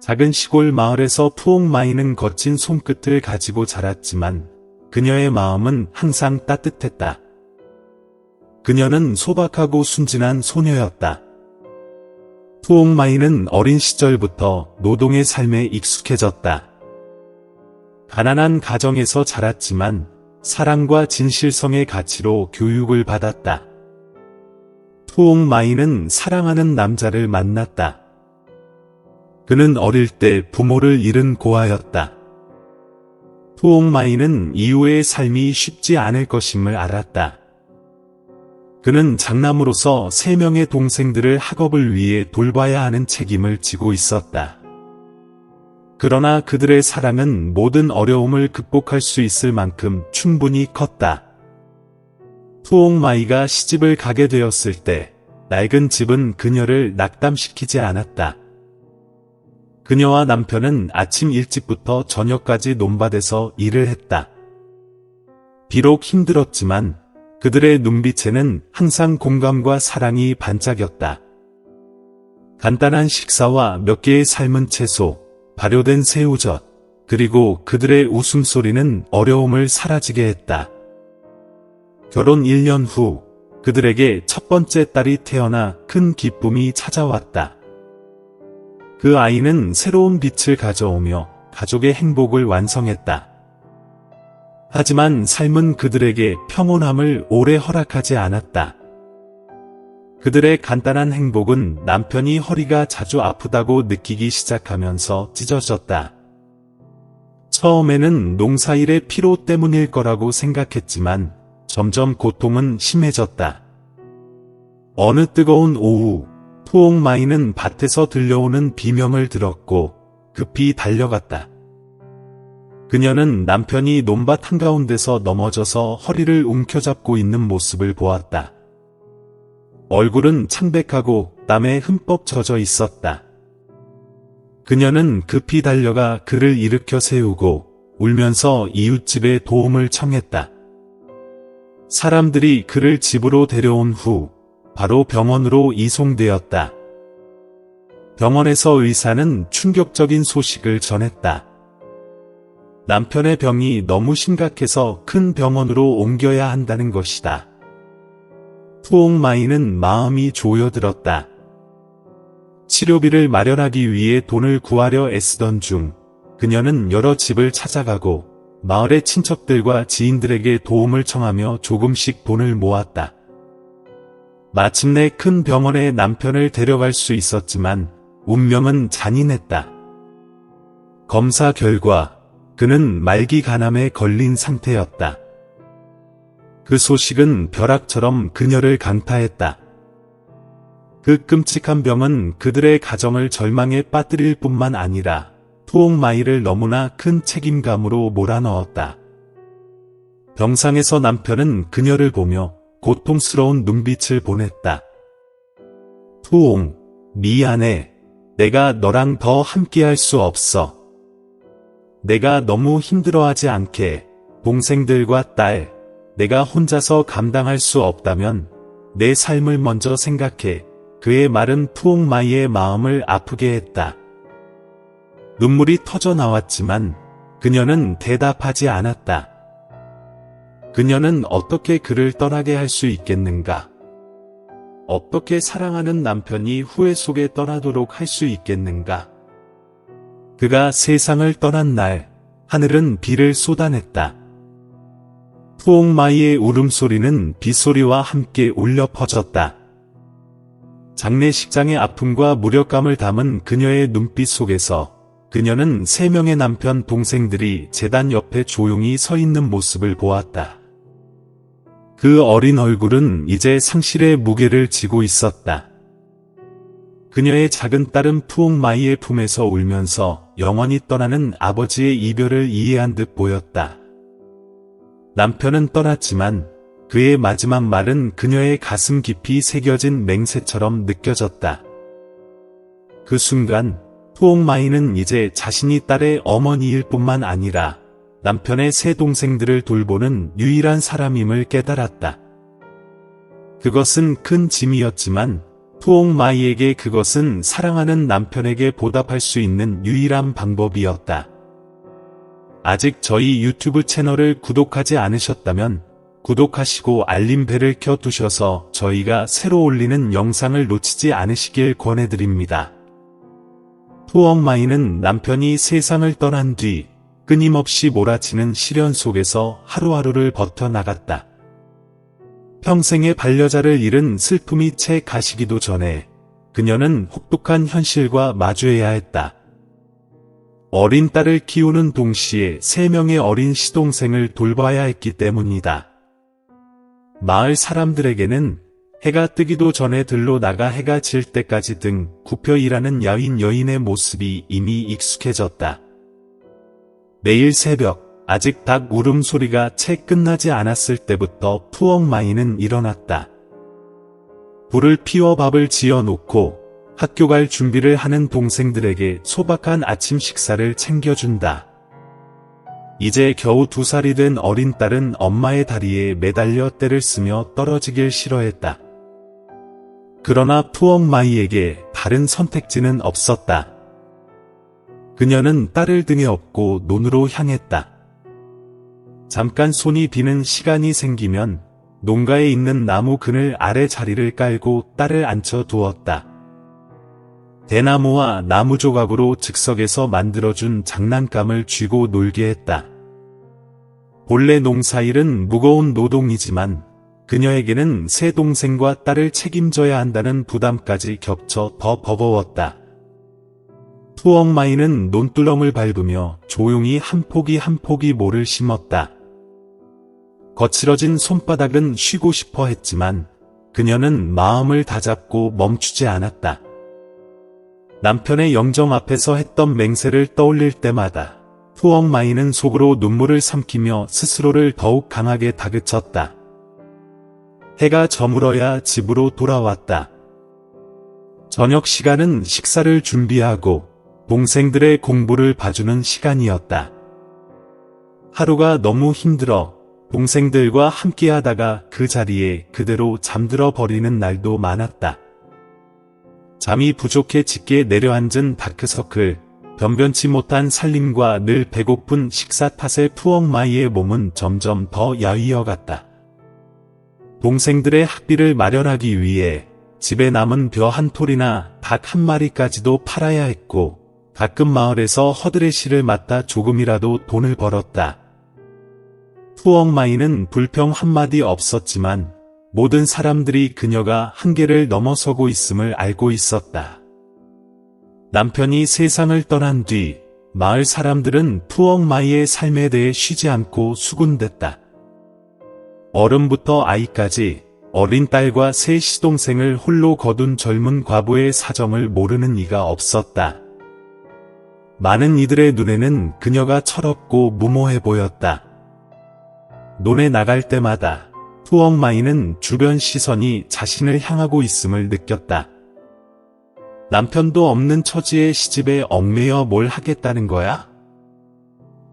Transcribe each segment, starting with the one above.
작은 시골 마을에서 푸옹마이는 거친 손끝을 가지고 자랐지만 그녀의 마음은 항상 따뜻했다. 그녀는 소박하고 순진한 소녀였다. 푸옹마이는 어린 시절부터 노동의 삶에 익숙해졌다. 가난한 가정에서 자랐지만 사랑과 진실성의 가치로 교육을 받았다. 푸옹마이는 사랑하는 남자를 만났다. 그는 어릴 때 부모를 잃은 고아였다. 푸옹마이는 이후의 삶이 쉽지 않을 것임을 알았다. 그는 장남으로서 3명의 동생들을 학업을 위해 돌봐야 하는 책임을 지고 있었다. 그러나 그들의 사랑은 모든 어려움을 극복할 수 있을 만큼 충분히 컸다. 푸옹마이가 시집을 가게 되었을 때 낡은 집은 그녀를 낙담시키지 않았다. 그녀와 남편은 아침 일찍부터 저녁까지 논밭에서 일을 했다. 비록 힘들었지만 그들의 눈빛에는 항상 공감과 사랑이 반짝였다. 간단한 식사와 몇 개의 삶은 채소, 발효된 새우젓, 그리고 그들의 웃음소리는 어려움을 사라지게 했다. 결혼 1년 후 그들에게 첫 번째 딸이 태어나 큰 기쁨이 찾아왔다. 그 아이는 새로운 빛을 가져오며 가족의 행복을 완성했다. 하지만 삶은 그들에게 평온함을 오래 허락하지 않았다. 그들의 간단한 행복은 남편이 허리가 자주 아프다고 느끼기 시작하면서 찢어졌다. 처음에는 농사일의 피로 때문일 거라고 생각했지만 점점 고통은 심해졌다. 어느 뜨거운 오후, 푸옹마이는 밭에서 들려오는 비명을 들었고 급히 달려갔다. 그녀는 남편이 논밭 한가운데서 넘어져서 허리를 움켜잡고 있는 모습을 보았다. 얼굴은 창백하고 땀에 흠뻑 젖어 있었다. 그녀는 급히 달려가 그를 일으켜 세우고 울면서 이웃집에 도움을 청했다. 사람들이 그를 집으로 데려온 후 바로 병원으로 이송되었다. 병원에서 의사는 충격적인 소식을 전했다. 남편의 병이 너무 심각해서 큰 병원으로 옮겨야 한다는 것이다. 푸옹마이는 마음이 조여들었다. 치료비를 마련하기 위해 돈을 구하려 애쓰던 중 그녀는 여러 집을 찾아가고 마을의 친척들과 지인들에게 도움을 청하며 조금씩 돈을 모았다. 마침내 큰 병원에 남편을 데려갈 수 있었지만 운명은 잔인했다. 검사 결과 그는 말기 간암에 걸린 상태였다. 그 소식은 벼락처럼 그녀를 강타했다. 그 끔찍한 병은 그들의 가정을 절망에 빠뜨릴 뿐만 아니라 푸옹마이를 너무나 큰 책임감으로 몰아넣었다. 병상에서 남편은 그녀를 보며 고통스러운 눈빛을 보냈다. 푸옹, 미안해. 내가 너랑 더 함께할 수 없어. 내가 너무 힘들어하지 않게. 동생들과 딸, 내가 혼자서 감당할 수 없다면 내 삶을 먼저 생각해. 그의 말은 푸옹마이의 마음을 아프게 했다. 눈물이 터져 나왔지만 그녀는 대답하지 않았다. 그녀는 어떻게 그를 떠나게 할 수 있겠는가? 어떻게 사랑하는 남편이 후회 속에 떠나도록 할 수 있겠는가? 그가 세상을 떠난 날, 하늘은 비를 쏟아냈다. 푸옹마이의 울음소리는 빗소리와 함께 울려 퍼졌다. 장례식장의 아픔과 무력감을 담은 그녀의 눈빛 속에서 그녀는 3명의 남편 동생들이 제단 옆에 조용히 서 있는 모습을 보았다. 그 어린 얼굴은 이제 상실의 무게를 지고 있었다. 그녀의 작은 딸은 푸옹마이의 품에서 울면서 영원히 떠나는 아버지의 이별을 이해한 듯 보였다. 남편은 떠났지만 그의 마지막 말은 그녀의 가슴 깊이 새겨진 맹세처럼 느껴졌다. 그 순간 푸옹마이는 이제 자신이 딸의 어머니일 뿐만 아니라 남편의 3 동생들을 돌보는 유일한 사람임을 깨달았다. 그것은 큰 짐이었지만 푸옹마이에게 그것은 사랑하는 남편에게 보답할 수 있는 유일한 방법이었다. 아직 저희 유튜브 채널을 구독하지 않으셨다면 구독하시고 알림벨을 켜두셔서 저희가 새로 올리는 영상을 놓치지 않으시길 권해드립니다. 푸옹마이는 남편이 세상을 떠난 뒤 끊임없이 몰아치는 시련 속에서 하루하루를 버텨나갔다. 평생의 반려자를 잃은 슬픔이 채 가시기도 전에 그녀는 혹독한 현실과 마주해야 했다. 어린 딸을 키우는 동시에 3명의 어린 시동생을 돌봐야 했기 때문이다. 마을 사람들에게는 해가 뜨기도 전에 들로 나가 해가 질 때까지 등 굽혀 일하는 야윈 여인의 모습이 이미 익숙해졌다. 매일 새벽, 아직 닭 울음소리가 채 끝나지 않았을 때부터 푸옹마이는 일어났다. 불을 피워 밥을 지어놓고 학교 갈 준비를 하는 동생들에게 소박한 아침 식사를 챙겨준다. 이제 겨우 2살이 된 어린 딸은 엄마의 다리에 매달려 떼를 쓰며 떨어지길 싫어했다. 그러나 푸옹마이에게 다른 선택지는 없었다. 그녀는 딸을 등에 업고 논으로 향했다. 잠깐 손이 비는 시간이 생기면 농가에 있는 나무 그늘 아래 자리를 깔고 딸을 앉혀 두었다. 대나무와 나무 조각으로 즉석에서 만들어준 장난감을 쥐고 놀게 했다. 본래 농사일은 무거운 노동이지만 그녀에게는 새 동생과 딸을 책임져야 한다는 부담까지 겹쳐 더 버거웠다. 푸옹마이는 논두렁을 밟으며 조용히 한 포기 한 포기 모를 심었다. 거칠어진 손바닥은 쉬고 싶어 했지만 그녀는 마음을 다잡고 멈추지 않았다. 남편의 영정 앞에서 했던 맹세를 떠올릴 때마다 푸옹마이는 속으로 눈물을 삼키며 스스로를 더욱 강하게 다그쳤다. 해가 저물어야 집으로 돌아왔다. 저녁 시간은 식사를 준비하고 동생들의 공부를 봐주는 시간이었다. 하루가 너무 힘들어 동생들과 함께하다가 그 자리에 그대로 잠들어 버리는 날도 많았다. 잠이 부족해 짙게 내려앉은 다크서클, 변변치 못한 살림과 늘 배고픈 식사 탓에 푸옹마이의 몸은 점점 더 야위어갔다. 동생들의 학비를 마련하기 위해 집에 남은 벼 한 톨이나 닭 한 마리까지도 팔아야 했고 가끔 마을에서 허드레시를 맡아 조금이라도 돈을 벌었다. 푸옹마이는 불평 한마디 없었지만 모든 사람들이 그녀가 한계를 넘어서고 있음을 알고 있었다. 남편이 세상을 떠난 뒤 마을 사람들은 푸옹마이의 삶에 대해 쉬지 않고 수군댔다. 어른부터 아이까지 어린 딸과 3 시동생을 홀로 거둔 젊은 과부의 사정을 모르는 이가 없었다. 많은 이들의 눈에는 그녀가 철없고 무모해 보였다. 논에 나갈 때마다 푸옹마이는 주변 시선이 자신을 향하고 있음을 느꼈다. 남편도 없는 처지에 시집에 얽매여 뭘 하겠다는 거야?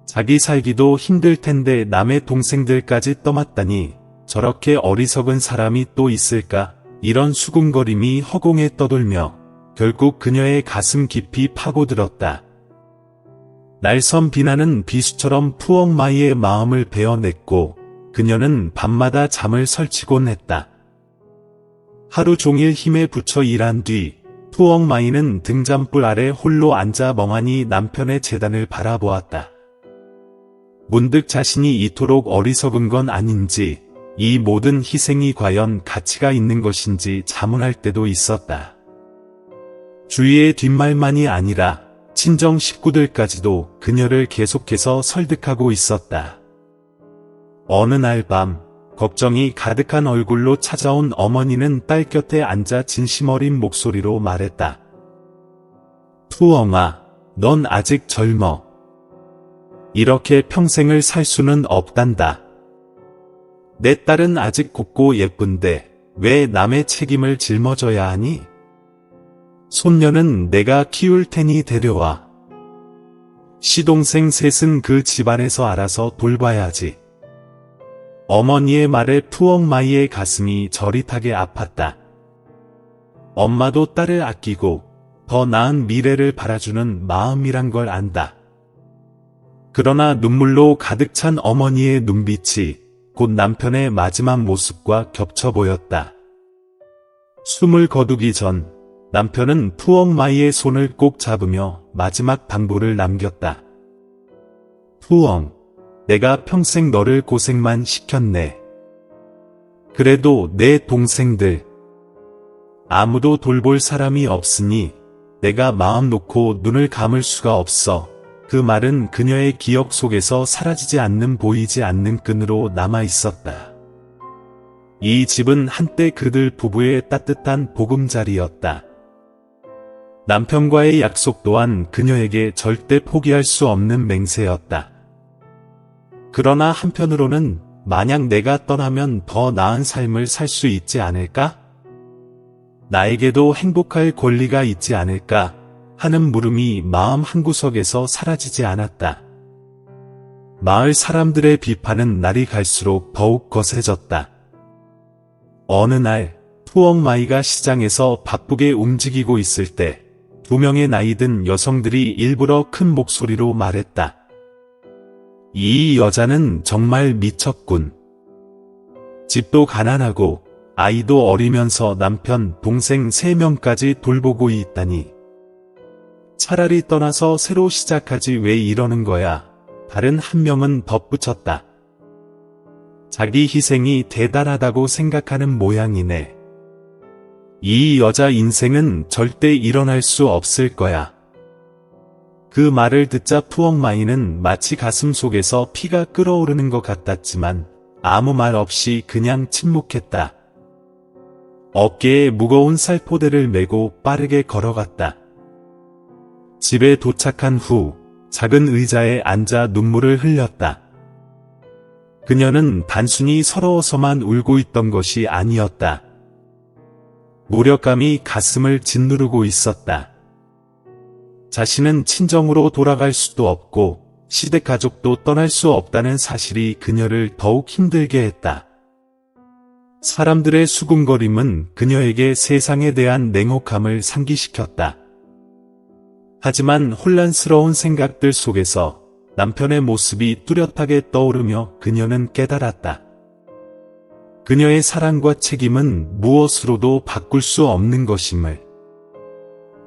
자기 살기도 힘들 텐데 남의 동생들까지 떠맡다니 저렇게 어리석은 사람이 또 있을까? 이런 수군거림이 허공에 떠돌며 결국 그녀의 가슴 깊이 파고들었다. 날선 비나는 비수처럼 푸옹마이의 마음을 베어냈고 그녀는 밤마다 잠을 설치곤 했다. 하루 종일 힘에 부쳐 일한 뒤 푸옹마이는 등잔불 아래 홀로 앉아 멍하니 남편의 재단을 바라보았다. 문득 자신이 이토록 어리석은 건 아닌지, 이 모든 희생이 과연 가치가 있는 것인지 자문할 때도 있었다. 주위의 뒷말만이 아니라 친정 식구들까지도 그녀를 계속해서 설득하고 있었다. 어느 날 밤, 걱정이 가득한 얼굴로 찾아온 어머니는 딸 곁에 앉아 진심 어린 목소리로 말했다. 푸옹아, 넌 아직 젊어. 이렇게 평생을 살 수는 없단다. 내 딸은 아직 곱고 예쁜데 왜 남의 책임을 짊어져야 하니? 손녀는 내가 키울 테니 데려와. 시동생 셋은 그 집안에서 알아서 돌봐야지. 어머니의 말에 푸옹마이의 가슴이 저릿하게 아팠다. 엄마도 딸을 아끼고 더 나은 미래를 바라주는 마음이란 걸 안다. 그러나 눈물로 가득 찬 어머니의 눈빛이 곧 남편의 마지막 모습과 겹쳐 보였다. 숨을 거두기 전 남편은 푸엉마이의 손을 꼭 잡으며 마지막 당부를 남겼다. 푸엉, 내가 평생 너를 고생만 시켰네. 그래도 내 동생들, 아무도 돌볼 사람이 없으니 내가 마음 놓고 눈을 감을 수가 없어. 그 말은 그녀의 기억 속에서 사라지지 않는 보이지 않는 끈으로 남아 있었다. 이 집은 한때 그들 부부의 따뜻한 보금자리였다. 남편과의 약속 또한 그녀에게 절대 포기할 수 없는 맹세였다. 그러나 한편으로는 만약 내가 떠나면 더 나은 삶을 살 수 있지 않을까? 나에게도 행복할 권리가 있지 않을까? 하는 물음이 마음 한구석에서 사라지지 않았다. 마을 사람들의 비판은 날이 갈수록 더욱 거세졌다. 어느 날 푸엉마이가 시장에서 바쁘게 움직이고 있을 때 2명의 나이든 여성들이 일부러 큰 목소리로 말했다. 이 여자는 정말 미쳤군. 집도 가난하고 아이도 어리면서 남편, 동생 3명까지 돌보고 있다니. 차라리 떠나서 새로 시작하지 왜 이러는 거야. 다른 한 명은 덧붙였다. 자기 희생이 대단하다고 생각하는 모양이네. 이 여자 인생은 절대 일어날 수 없을 거야. 그 말을 듣자 푸엉마이는 마치 가슴 속에서 피가 끓어오르는 것 같았지만 아무 말 없이 그냥 침묵했다. 어깨에 무거운 살포대를 메고 빠르게 걸어갔다. 집에 도착한 후 작은 의자에 앉아 눈물을 흘렸다. 그녀는 단순히 서러워서만 울고 있던 것이 아니었다. 무력감이 가슴을 짓누르고 있었다. 자신은 친정으로 돌아갈 수도 없고 시댁 가족도 떠날 수 없다는 사실이 그녀를 더욱 힘들게 했다. 사람들의 수군거림은 그녀에게 세상에 대한 냉혹함을 상기시켰다. 하지만 혼란스러운 생각들 속에서 남편의 모습이 뚜렷하게 떠오르며 그녀는 깨달았다. 그녀의 사랑과 책임은 무엇으로도 바꿀 수 없는 것임을.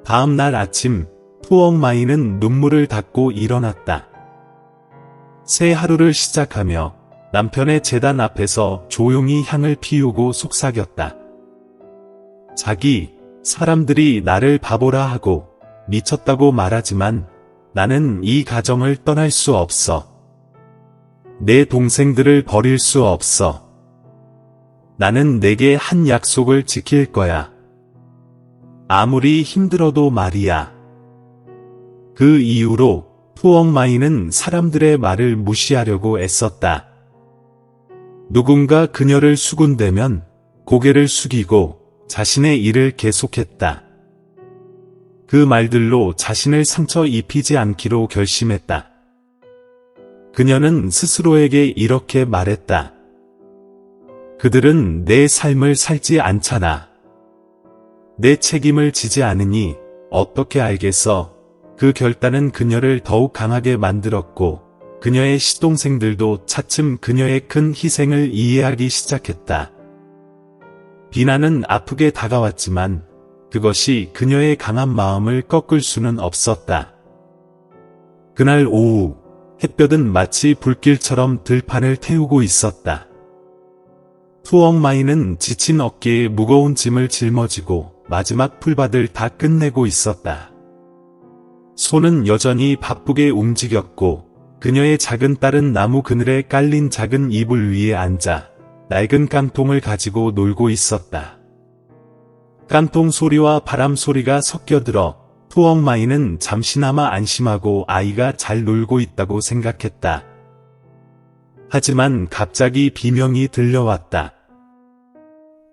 다음 날 아침, 푸엉마이는 눈물을 닦고 일어났다. 새 하루를 시작하며 남편의 제단 앞에서 조용히 향을 피우고 속삭였다. 자기, 사람들이 나를 바보라 하고 미쳤다고 말하지만 나는 이 가정을 떠날 수 없어. 내 동생들을 버릴 수 없어. 나는 내게 한 약속을 지킬 거야. 아무리 힘들어도 말이야. 그 이후로 푸엉마이는 사람들의 말을 무시하려고 애썼다. 누군가 그녀를 수군대면 고개를 숙이고 자신의 일을 계속했다. 그 말들로 자신을 상처 입히지 않기로 결심했다. 그녀는 스스로에게 이렇게 말했다. 그들은 내 삶을 살지 않잖아. 내 책임을 지지 않으니 어떻게 알겠어? 그 결단은 그녀를 더욱 강하게 만들었고 그녀의 시동생들도 차츰 그녀의 큰 희생을 이해하기 시작했다. 비난은 아프게 다가왔지만 그것이 그녀의 강한 마음을 꺾을 수는 없었다. 그날 오후 햇볕은 마치 불길처럼 들판을 태우고 있었다. 푸엉마이는 지친 어깨에 무거운 짐을 짊어지고 마지막 풀밭을 다 끝내고 있었다. 손은 여전히 바쁘게 움직였고 그녀의 작은 딸은 나무 그늘에 깔린 작은 이불 위에 앉아 낡은 깡통을 가지고 놀고 있었다. 깡통 소리와 바람 소리가 섞여들어 푸엉마이는 잠시나마 안심하고 아이가 잘 놀고 있다고 생각했다. 하지만 갑자기 비명이 들려왔다.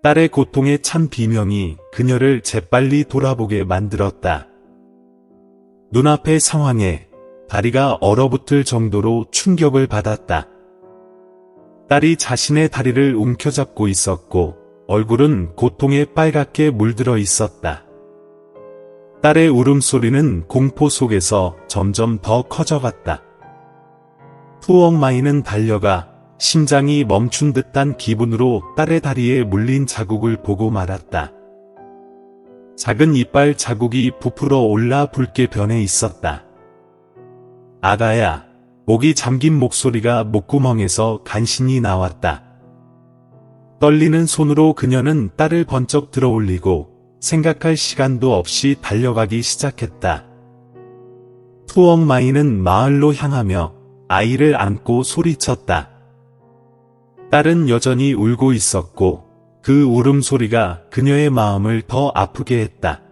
딸의 고통에 찬 비명이 그녀를 재빨리 돌아보게 만들었다. 눈앞의 상황에 다리가 얼어붙을 정도로 충격을 받았다. 딸이 자신의 다리를 움켜잡고 있었고 얼굴은 고통에 빨갛게 물들어 있었다. 딸의 울음소리는 공포 속에서 점점 더 커져갔다. 푸엉마이는 달려가 심장이 멈춘 듯한 기분으로 딸의 다리에 물린 자국을 보고 말았다. 작은 이빨 자국이 부풀어 올라 붉게 변해 있었다. 아가야, 목이 잠긴 목소리가 목구멍에서 간신히 나왔다. 떨리는 손으로 그녀는 딸을 번쩍 들어 올리고 생각할 시간도 없이 달려가기 시작했다. 푸엉마이는 마을로 향하며 아이를 안고 소리쳤다. 딸은 여전히 울고 있었고 그 울음소리가 그녀의 마음을 더 아프게 했다.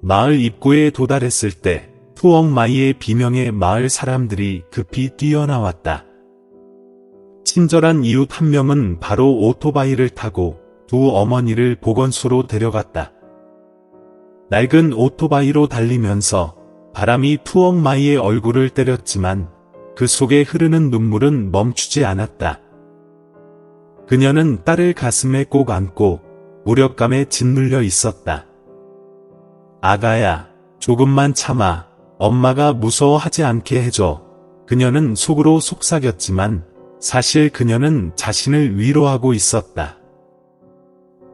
마을 입구에 도달했을 때 푸엉마이의 비명에 마을 사람들이 급히 뛰어나왔다. 친절한 이웃 한 명은 바로 오토바이를 타고 두 어머니를 보건소로 데려갔다. 낡은 오토바이로 달리면서 바람이 푸엉마이의 얼굴을 때렸지만 그 속에 흐르는 눈물은 멈추지 않았다. 그녀는 딸을 가슴에 꼭 안고 무력감에 짓눌려 있었다. 아가야, 조금만 참아. 엄마가 무서워하지 않게 해줘. 그녀는 속으로 속삭였지만 사실 그녀는 자신을 위로하고 있었다.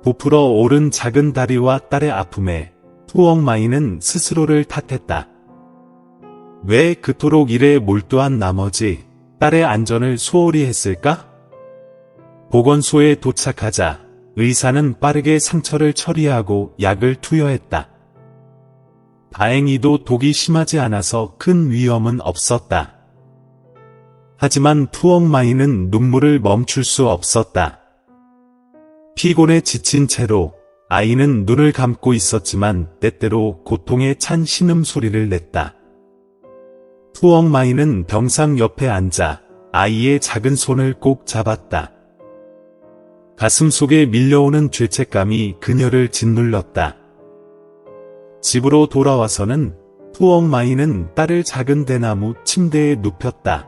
부풀어 오른 작은 다리와 딸의 아픔에 푸엉마이는 스스로를 탓했다. 왜 그토록 일에 몰두한 나머지 딸의 안전을 소홀히 했을까? 보건소에 도착하자 의사는 빠르게 상처를 처리하고 약을 투여했다. 다행히도 독이 심하지 않아서 큰 위험은 없었다. 하지만 푸엉마이는 눈물을 멈출 수 없었다. 피곤에 지친 채로 아이는 눈을 감고 있었지만 때때로 고통에 찬 신음소리를 냈다. 푸엉마이는 병상 옆에 앉아 아이의 작은 손을 꼭 잡았다. 가슴 속에 밀려오는 죄책감이 그녀를 짓눌렀다. 집으로 돌아와서는 푸엉마이는 딸을 작은 대나무 침대에 눕혔다.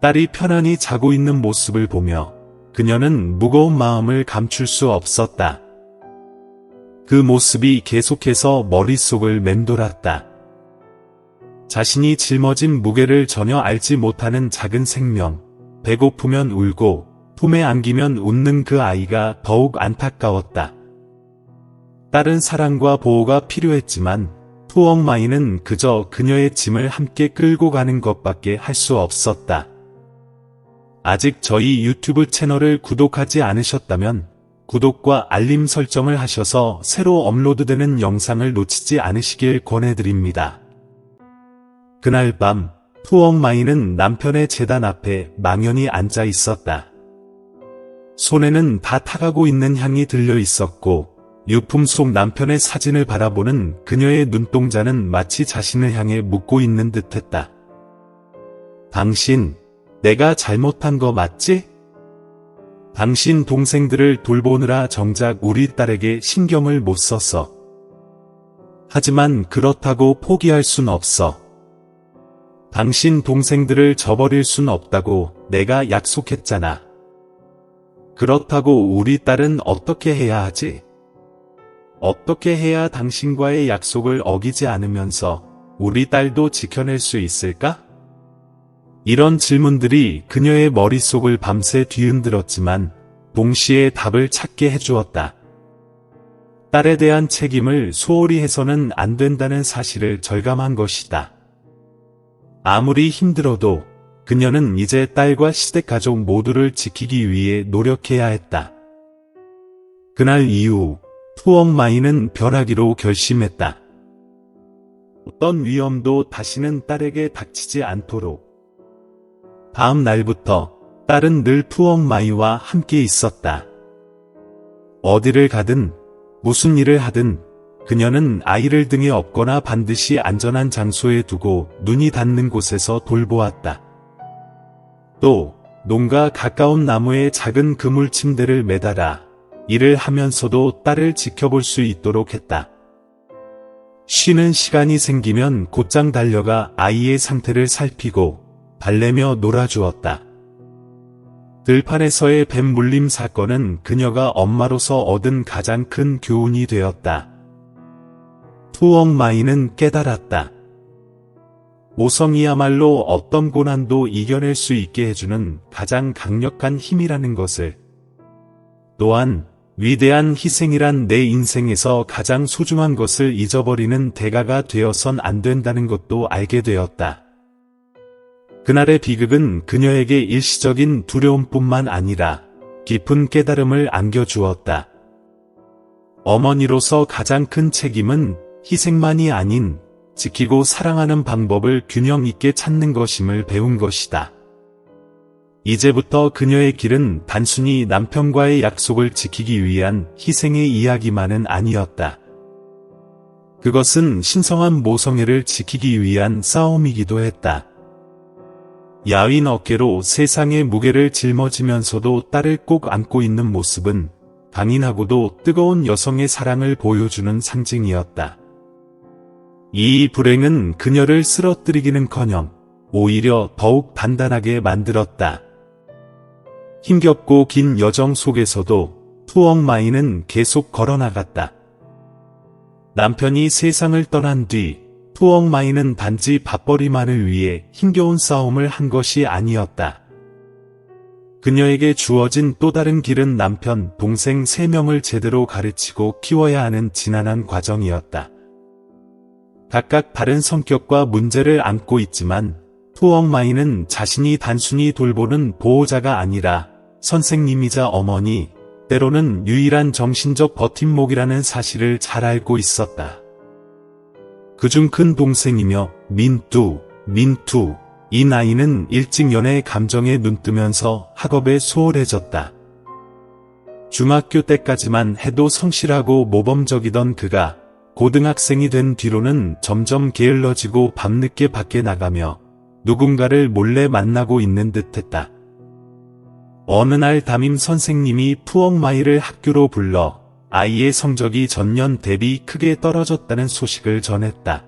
딸이 편안히 자고 있는 모습을 보며 그녀는 무거운 마음을 감출 수 없었다. 그 모습이 계속해서 머릿속을 맴돌았다. 자신이 짊어진 무게를 전혀 알지 못하는 작은 생명, 배고프면 울고 품에 안기면 웃는 그 아이가 더욱 안타까웠다. 딸은 사랑과 보호가 필요했지만 푸엉마이는 그저 그녀의 짐을 함께 끌고 가는 것밖에 할 수 없었다. 아직 저희 유튜브 채널을 구독하지 않으셨다면 구독과 알림 설정을 하셔서 새로 업로드되는 영상을 놓치지 않으시길 권해드립니다. 그날 밤 푸엉마이는 남편의 제단 앞에 망연히 앉아 있었다. 손에는 다 타가고 있는 향이 들려 있었고 유품 속 남편의 사진을 바라보는 그녀의 눈동자는 마치 자신을 향해 묻고 있는 듯했다. 당신, 내가 잘못한 거 맞지? 당신 동생들을 돌보느라 정작 우리 딸에게 신경을 못 썼어. 하지만 그렇다고 포기할 순 없어. 당신 동생들을 저버릴 순 없다고 내가 약속했잖아. 그렇다고 우리 딸은 어떻게 해야 하지? 어떻게 해야 당신과의 약속을 어기지 않으면서 우리 딸도 지켜낼 수 있을까? 이런 질문들이 그녀의 머릿속을 밤새 뒤흔들었지만 동시에 답을 찾게 해주었다. 딸에 대한 책임을 소홀히 해서는 안 된다는 사실을 절감한 것이다. 아무리 힘들어도 그녀는 이제 딸과 시댁 가족 모두를 지키기 위해 노력해야 했다. 그날 이후 푸엉마이는 변하기로 결심했다. 어떤 위험도 다시는 딸에게 닥치지 않도록. 다음 날부터 딸은 늘 푸엉마이와 함께 있었다. 어디를 가든 무슨 일을 하든 그녀는 아이를 등에 업거나 반드시 안전한 장소에 두고 눈이 닿는 곳에서 돌보았다. 또 농가 가까운 나무에 작은 그물 침대를 매달아 일을 하면서도 딸을 지켜볼 수 있도록 했다. 쉬는 시간이 생기면 곧장 달려가 아이의 상태를 살피고 달래며 놀아주었다. 들판에서의 뱀 물림 사건은 그녀가 엄마로서 얻은 가장 큰 교훈이 되었다. 푸엉마이는 깨달았다. 모성이야말로 어떤 고난도 이겨낼 수 있게 해주는 가장 강력한 힘이라는 것을. 또한 위대한 희생이란 내 인생에서 가장 소중한 것을 잊어버리는 대가가 되어선 안 된다는 것도 알게 되었다. 그날의 비극은 그녀에게 일시적인 두려움뿐만 아니라 깊은 깨달음을 안겨주었다. 어머니로서 가장 큰 책임은 희생만이 아닌 지키고 사랑하는 방법을 균형 있게 찾는 것임을 배운 것이다. 이제부터 그녀의 길은 단순히 남편과의 약속을 지키기 위한 희생의 이야기만은 아니었다. 그것은 신성한 모성애를 지키기 위한 싸움이기도 했다. 야윈 어깨로 세상의 무게를 짊어지면서도 딸을 꼭 안고 있는 모습은 강인하고도 뜨거운 여성의 사랑을 보여주는 상징이었다. 이 불행은 그녀를 쓰러뜨리기는커녕 오히려 더욱 단단하게 만들었다. 힘겹고 긴 여정 속에서도 푸엉마이는 계속 걸어나갔다. 남편이 세상을 떠난 뒤 푸엉마이는 단지 밥벌이만을 위해 힘겨운 싸움을 한 것이 아니었다. 그녀에게 주어진 또 다른 길은 남편, 동생 3명을 제대로 가르치고 키워야 하는 지난한 과정이었다. 각각 다른 성격과 문제를 안고 있지만 푸엉마이는 자신이 단순히 돌보는 보호자가 아니라 선생님이자 어머니, 때로는 유일한 정신적 버팀목이라는 사실을 잘 알고 있었다. 그중 큰 동생이며 민투, 이 나이는 일찍 연애의 감정에 눈뜨면서 학업에 소홀해졌다. 중학교 때까지만 해도 성실하고 모범적이던 그가 고등학생이 된 뒤로는 점점 게을러지고 밤늦게 밖에 나가며 누군가를 몰래 만나고 있는 듯했다. 어느 날 담임 선생님이 푸엉마이를 학교로 불러 아이의 성적이 전년 대비 크게 떨어졌다는 소식을 전했다.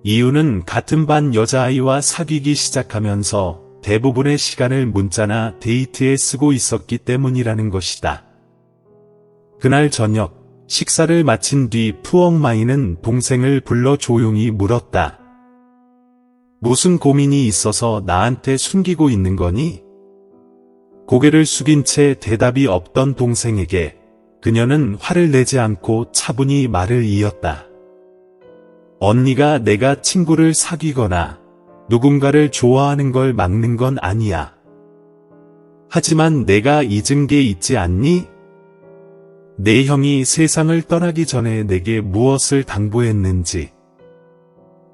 이유는 같은 반 여자아이와 사귀기 시작하면서 대부분의 시간을 문자나 데이트에 쓰고 있었기 때문이라는 것이다. 그날 저녁 식사를 마친 뒤 푸엉마이는 동생을 불러 조용히 물었다. 무슨 고민이 있어서 나한테 숨기고 있는 거니? 고개를 숙인 채 대답이 없던 동생에게 그녀는 화를 내지 않고 차분히 말을 이었다. 언니가 내가 친구를 사귀거나 누군가를 좋아하는 걸 막는 건 아니야. 하지만 내가 잊은 게 있지 않니? 내 형이 세상을 떠나기 전에 내게 무엇을 당부했는지.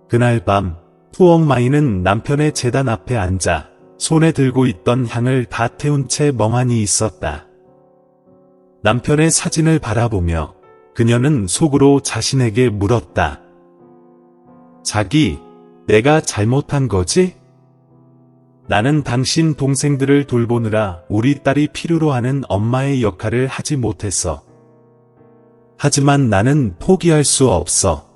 그날 밤 푸엉마이는 남편의 제단 앞에 앉아 손에 들고 있던 향을 다 태운 채 멍하니 있었다. 남편의 사진을 바라보며 그녀는 속으로 자신에게 물었다. 자기, 내가 잘못한 거지? 나는 당신 동생들을 돌보느라 우리 딸이 필요로 하는 엄마의 역할을 하지 못했어. 하지만 나는 포기할 수 없어.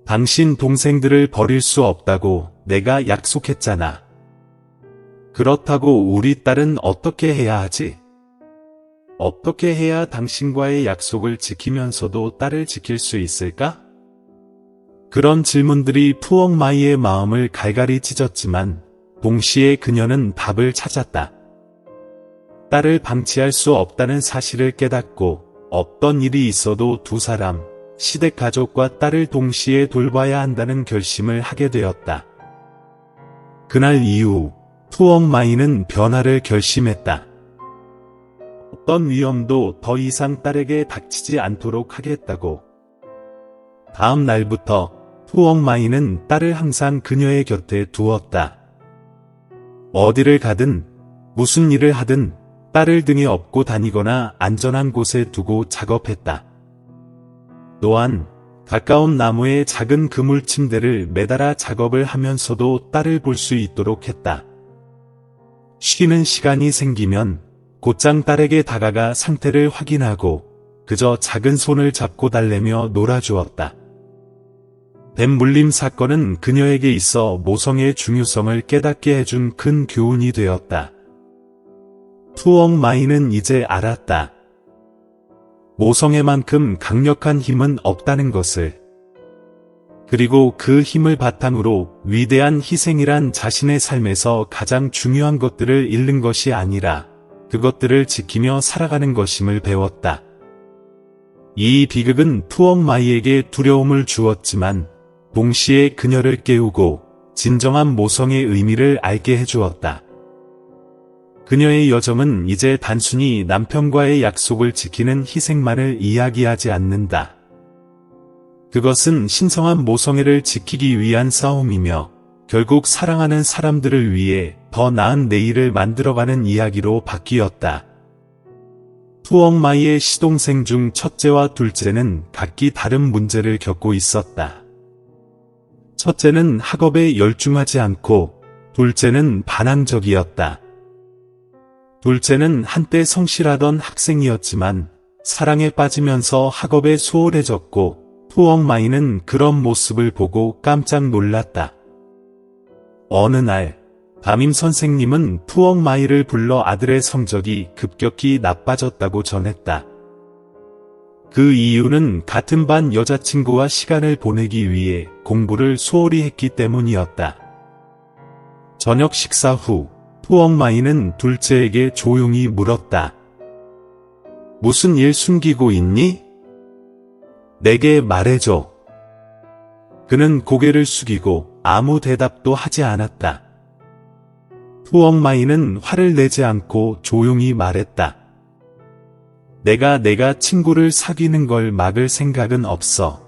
당신 동생들을 버릴 수 없다고 내가 약속했잖아. 그렇다고 우리 딸은 어떻게 해야 하지? 어떻게 해야 당신과의 약속을 지키면서도 딸을 지킬 수 있을까? 그런 질문들이 푸엉마이의 마음을 갈갈이 찢었지만 동시에 그녀는 답을 찾았다. 딸을 방치할 수 없다는 사실을 깨닫고 어떤 일이 있어도 두 사람, 시댁 가족과 딸을 동시에 돌봐야 한다는 결심을 하게 되었다. 그날 이후 푸엉마이는 변화를 결심했다. 어떤 위험도 더 이상 딸에게 닥치지 않도록 하겠다고. 다음 날부터 푸엉마이는 딸을 항상 그녀의 곁에 두었다. 어디를 가든 무슨 일을 하든 딸을 등에 업고 다니거나 안전한 곳에 두고 작업했다. 또한 가까운 나무에 작은 그물 침대를 매달아 작업을 하면서도 딸을 볼 수 있도록 했다. 쉬는 시간이 생기면 곧장 딸에게 다가가 상태를 확인하고 그저 작은 손을 잡고 달래며 놀아주었다. 뱀 물림 사건은 그녀에게 있어 모성의 중요성을 깨닫게 해준 큰 교훈이 되었다. 투엉마이는 이제 알았다. 모성애만큼 강력한 힘은 없다는 것을. 그리고 그 힘을 바탕으로 위대한 희생이란 자신의 삶에서 가장 중요한 것들을 잃는 것이 아니라 그것들을 지키며 살아가는 것임을 배웠다. 이 비극은 투엉마이에게 두려움을 주었지만 동시에 그녀를 깨우고 진정한 모성의 의미를 알게 해주었다. 그녀의 여정은 이제 단순히 남편과의 약속을 지키는 희생만을 이야기하지 않는다. 그것은 신성한 모성애를 지키기 위한 싸움이며 결국 사랑하는 사람들을 위해 더 나은 내일을 만들어가는 이야기로 바뀌었다. 투엉마이의 시동생 중 첫째와 둘째는 각기 다른 문제를 겪고 있었다. 첫째는 학업에 열중하지 않고 둘째는 반항적이었다. 둘째는 한때 성실하던 학생이었지만 사랑에 빠지면서 학업에 소홀해졌고 투엉마이는 그런 모습을 보고 깜짝 놀랐다. 어느 날 담임 선생님은 투엉마이를 불러 아들의 성적이 급격히 나빠졌다고 전했다. 그 이유는 같은 반 여자친구와 시간을 보내기 위해 공부를 소홀히 했기 때문이었다. 저녁 식사 후 투엉마이는 둘째에게 조용히 물었다. 무슨 일 숨기고 있니? 내게 말해줘. 그는 고개를 숙이고 아무 대답도 하지 않았다. 투엉마이는 화를 내지 않고 조용히 말했다. 내가 친구를 사귀는 걸 막을 생각은 없어.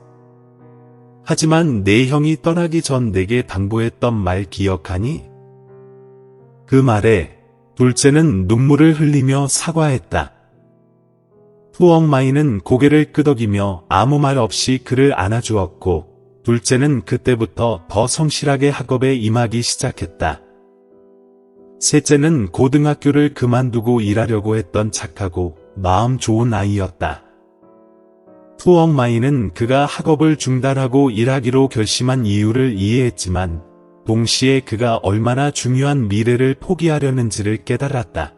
하지만 내 형이 떠나기 전 내게 당부했던 말 기억하니? 그 말에 둘째는 눈물을 흘리며 사과했다. 투엉마이는 고개를 끄덕이며 아무 말 없이 그를 안아주었고 둘째는 그때부터 더 성실하게 학업에 임하기 시작했다. 셋째는 고등학교를 그만두고 일하려고 했던 착하고 마음 좋은 아이였다. 투엉마이는 그가 학업을 중단하고 일하기로 결심한 이유를 이해했지만 동시에 그가 얼마나 중요한 미래를 포기하려는지를 깨달았다.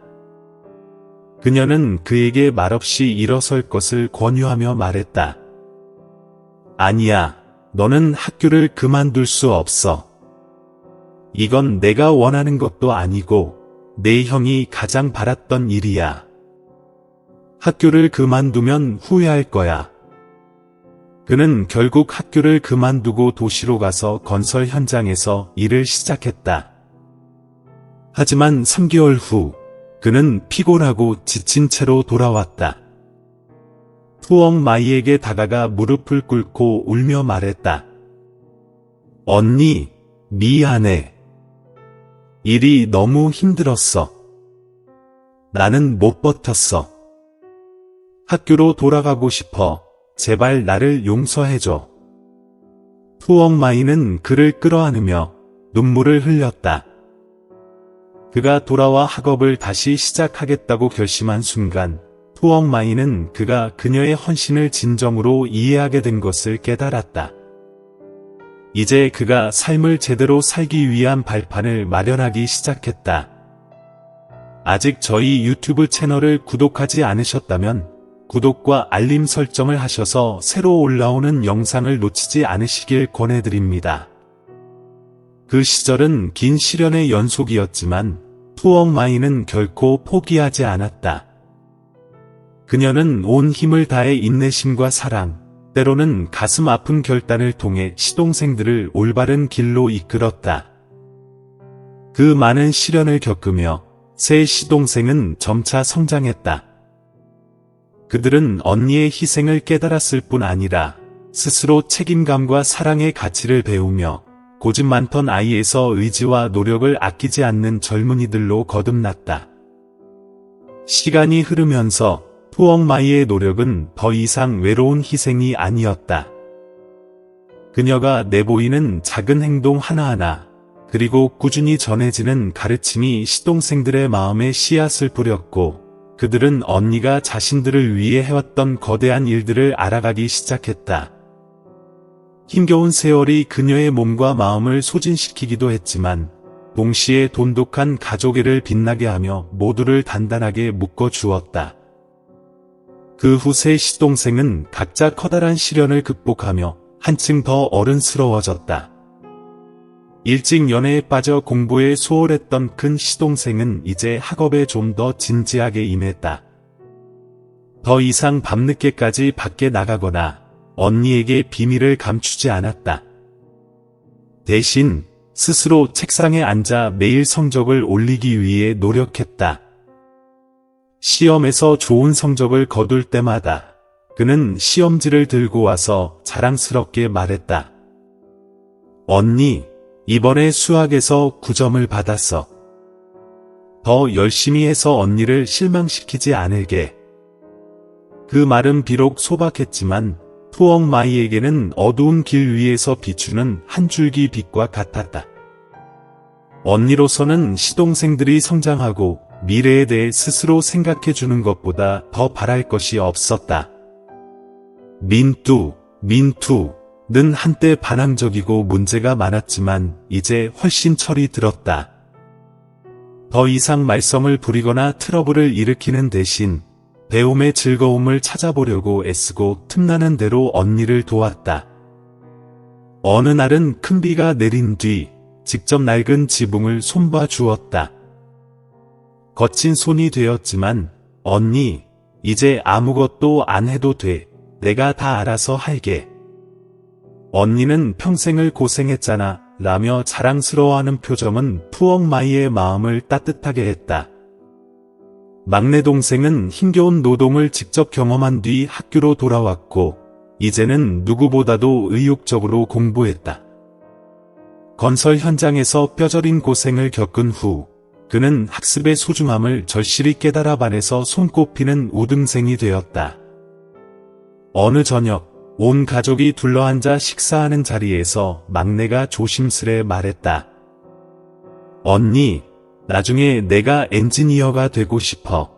그녀는 그에게 말없이 일어설 것을 권유하며 말했다. 아니야, 너는 학교를 그만둘 수 없어. 이건 내가 원하는 것도 아니고 내 형이 가장 바랐던 일이야. 학교를 그만두면 후회할 거야. 그는 결국 학교를 그만두고 도시로 가서 건설 현장에서 일을 시작했다. 하지만 3개월 후 그는 피곤하고 지친 채로 돌아왔다. 투엉마이에게 다가가 무릎을 꿇고 울며 말했다. 언니, 미안해. 일이 너무 힘들었어. 나는 못 버텼어. 학교로 돌아가고 싶어. 제발 나를 용서해줘. 투엉마이는 그를 끌어안으며 눈물을 흘렸다. 그가 돌아와 학업을 다시 시작하겠다고 결심한 순간 투엉마이는 그가 그녀의 헌신을 진정으로 이해하게 된 것을 깨달았다. 이제 그가 삶을 제대로 살기 위한 발판을 마련하기 시작했다. 아직 저희 유튜브 채널을 구독하지 않으셨다면 구독과 알림 설정을 하셔서 새로 올라오는 영상을 놓치지 않으시길 권해드립니다. 그 시절은 긴 시련의 연속이었지만 투엉마이는 결코 포기하지 않았다. 그녀는 온 힘을 다해 인내심과 사랑, 때로는 가슴 아픈 결단을 통해 시동생들을 올바른 길로 이끌었다. 그 많은 시련을 겪으며 세 시동생은 점차 성장했다. 그들은 언니의 희생을 깨달았을 뿐 아니라 스스로 책임감과 사랑의 가치를 배우며 고집 많던 아이에서 의지와 노력을 아끼지 않는 젊은이들로 거듭났다. 시간이 흐르면서 투엉마이의 노력은 더 이상 외로운 희생이 아니었다. 그녀가 내보이는 작은 행동 하나하나, 그리고 꾸준히 전해지는 가르침이 시동생들의 마음에 씨앗을 뿌렸고, 그들은 언니가 자신들을 위해 해왔던 거대한 일들을 알아가기 시작했다. 힘겨운 세월이 그녀의 몸과 마음을 소진시키기도 했지만 동시에 돈독한 가족애를 빛나게 하며 모두를 단단하게 묶어 주었다. 그 후 세 시동생은 각자 커다란 시련을 극복하며 한층 더 어른스러워졌다. 일찍 연애에 빠져 공부에 소홀했던 큰 시동생은 이제 학업에 좀 더 진지하게 임했다. 더 이상 밤늦게까지 밖에 나가거나 언니에게 비밀을 감추지 않았다. 대신 스스로 책상에 앉아 매일 성적을 올리기 위해 노력했다. 시험에서 좋은 성적을 거둘 때마다 그는 시험지를 들고 와서 자랑스럽게 말했다. 언니, 이번에 수학에서 9점을 받았어. 더 열심히 해서 언니를 실망시키지 않을게. 그 말은 비록 소박했지만 푸엉마이에게는 어두운 길 위에서 비추는 한 줄기 빛과 같았다. 언니로서는 시동생들이 성장하고 미래에 대해 스스로 생각해주는 것보다 더 바랄 것이 없었다. 민투는 한때 반항적이고 문제가 많았지만 이제 훨씬 철이 들었다. 더 이상 말썽을 부리거나 트러블을 일으키는 대신 배움의 즐거움을 찾아보려고 애쓰고 틈나는 대로 언니를 도왔다. 어느 날은 큰 비가 내린 뒤 직접 낡은 지붕을 손봐 주었다. 거친 손이 되었지만 언니, 이제 아무것도 안 해도 돼. 내가 다 알아서 할게. 언니는 평생을 고생했잖아 라며 자랑스러워하는 표정은 푸엉마이의 마음을 따뜻하게 했다. 막내 동생은 힘겨운 노동을 직접 경험한 뒤 학교로 돌아왔고 이제는 누구보다도 의욕적으로 공부했다. 건설 현장에서 뼈저린 고생을 겪은 후 그는 학습의 소중함을 절실히 깨달아 반에서 손꼽히는 우등생이 되었다. 어느 저녁 온 가족이 둘러앉아 식사하는 자리에서 막내가 조심스레 말했다. 언니, 나중에 내가 엔지니어가 되고 싶어.